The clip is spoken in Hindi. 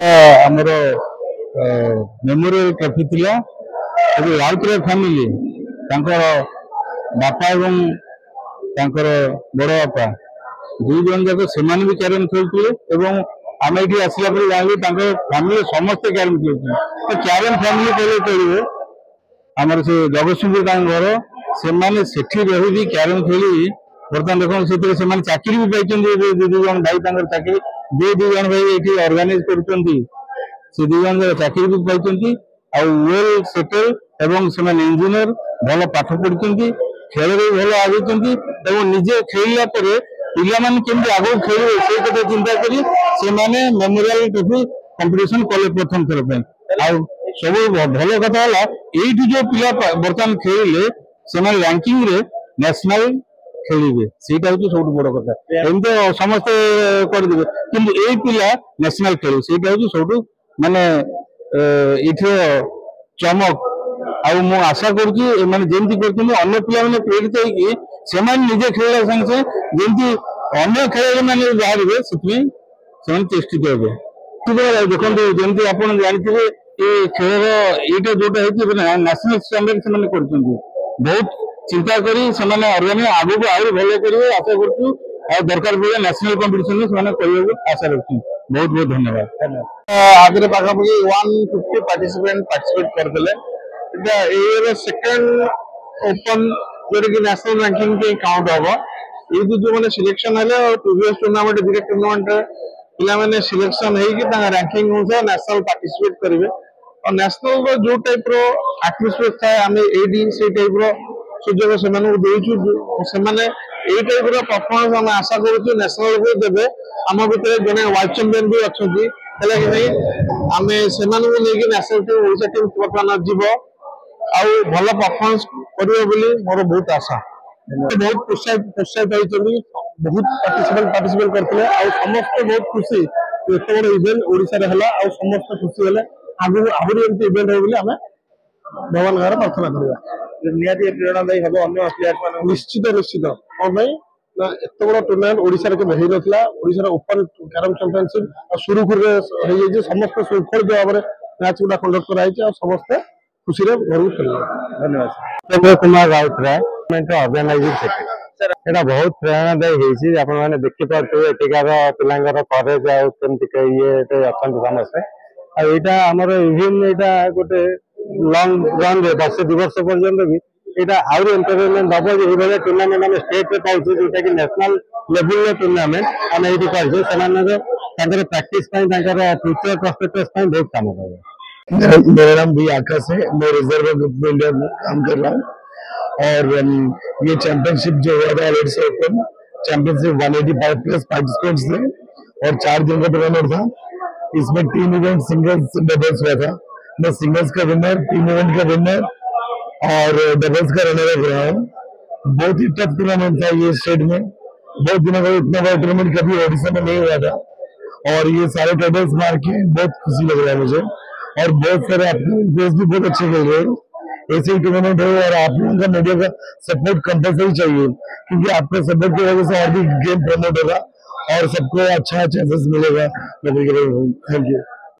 ଆମର मेमोरियल ट्रॉफी थिला राउतराय फैमिली बापा एवं बड़ बापा दुई जन जाक से भी कैरम खेलते आम ये आसला जानी फैमिली समस्त कैरम खेलते तो कैरम फैमिली कहले चलिए आमर से जगतसिंहपुर घर से रही कैरम खेली बर्तमान देखो से चाकरी भी पाई दीदी जन भाई चाकरी दू जन भाई ये ऑर्गेनाइज कर से दी जन चाकरी भी पाई वेल सेटल एवं से इंजीनियर भल पाठ पढ़ी खेल भी भल आगे निजे खेलला पिला केमती आगे खेल से कथा चिंता कर मेमोरियल ट्रॉफी कंपटीशन कले प्रथम थर सब भल कथा ये जो पिला बर्तमान खेलिले से रैंकिंग रे नेशनल खेलिए सीटा हूँ सब बड़ कथा एमती समस्ते करदे कि यही पिला नेशनल खेल सीटा हूँ सब माने ये चमक आउ आशा करमती कर पिला प्रेरित होगी निजे खेल संगे जमी अन्य खेल मैंने बाहर से चेष्टित हे देखो जमी आप जानते ये खेल यहाँ जोटा है नेशनल स्टैंडर्ड से बहुत चिंता करी ऑर्गेनाइज आगु को आहरी भल करेंगे आशा कर दरकार पड़े नेशनल कंपटीशन में आशा रखी बहुत बहुत धन्यवाद आगे पाखापाखि 150 पार्टिसिपेट करते सेकेंड ओपन जो नेशनल रैंकिंग पे काउंट हम ये जो मैंने सिलेक्शन है प्रीवियस टूर्नामेंट डिरेक्ट टूर्नामेंट पे सिलेक्शन होगी रैंकिंग नेशनल पार्टिसिपेट करेंगे और नेशनल जो टाइप एटमोस्फियर थाए आम ये टाइप सुजोग से टाइप परफॉर्मेंस आम आशा करूँ नेशनल को देवे आम भितर जड़े वाइस चैंपियन भी अच्छा कि नहीं आम से नेशनल टीम ओडिशा टीम बर्तमान जीव आउ भल परफॉर्मेंस करेंगे मोर बहुत आशा बहुत प्रोत्साहित होती बहुत पार्टिसिपेट करते समस्त बहुत खुशी एत बड़ इवेंट ओडिशा है समस्त खुशी है आगे आहरी एमती इवेंट हो आम भगवान घर प्रार्थना करवा निहाती प्रेरणादायी हम अन्य प्लेयर निश्चित निश्चित कौन एत बड़ टूर्नामेंट ओडिशा के ओडिशा ओपन कैरम चैंपियनशिप सुरुखुरु हो समस्त सुरक्षित भाव में मैच गुड़ा कंडक्ट कराई समस्ते खुशी घर को खेल धन्यवाद चंद्र कुमार राउतराय ऑर्गेनाइजिंग बहुत प्रेरणादायी आपने देखिपे एटिकार पिलांर करेज ये अच्छा समस्ते आईटा आमर इवेन यहाँ गोटे लंग रन वर्ष 2 वर्ष पर्यंत भी यहाँ आहरी एंटरटेनमेंट हम ये टूर्नामेंट आम स्टेट में पाऊँ जोटा कि नेशनल लेवल टूर्नामेंट आम ये कर प्रैक्टिस फ्यूचर प्रस्पेक्टिव्स बहुत काम कर मेरा नाम भी आकाश है मैं रिजर्व ग्रुप में इंडिया में काम कर रहा हूँ और ये चैंपियनशिप जो हुआ था रेड से ओपन चैंपियनशिप 185 प्लस पार्टिसिपेंट्स थे और 4 दिन का टूर्नामेंट था। इसमें 3 इवेंट सिंगल्स डबल्स हुआ था। मैं सिंगल्स का विनर, टीम इवेंट का विनर और डबल्स का रनर अप रहा हूँ। बहुत ही टफ टूर्नामेंट था ये स्टेट में, बहुत दिनों बाद इतना बड़ा टूर्नामेंट कभी ओडिशा में नहीं हुआ था और ये सारे टेबल्स मार के बहुत खुशी लग रहा है मुझे और बहुत सारे अपने देश भी बहुत अच्छे खेल रहे हैं। ऐसे ही टूर्नामेंट हो और आप लोगों का मीडिया का सपोर्ट कंपलसरी चाहिए क्योंकि आपके सपोर्ट की वजह से और भी गेम प्रमोट होगा और सबको अच्छा चांसेस मिलेगा। Thank you.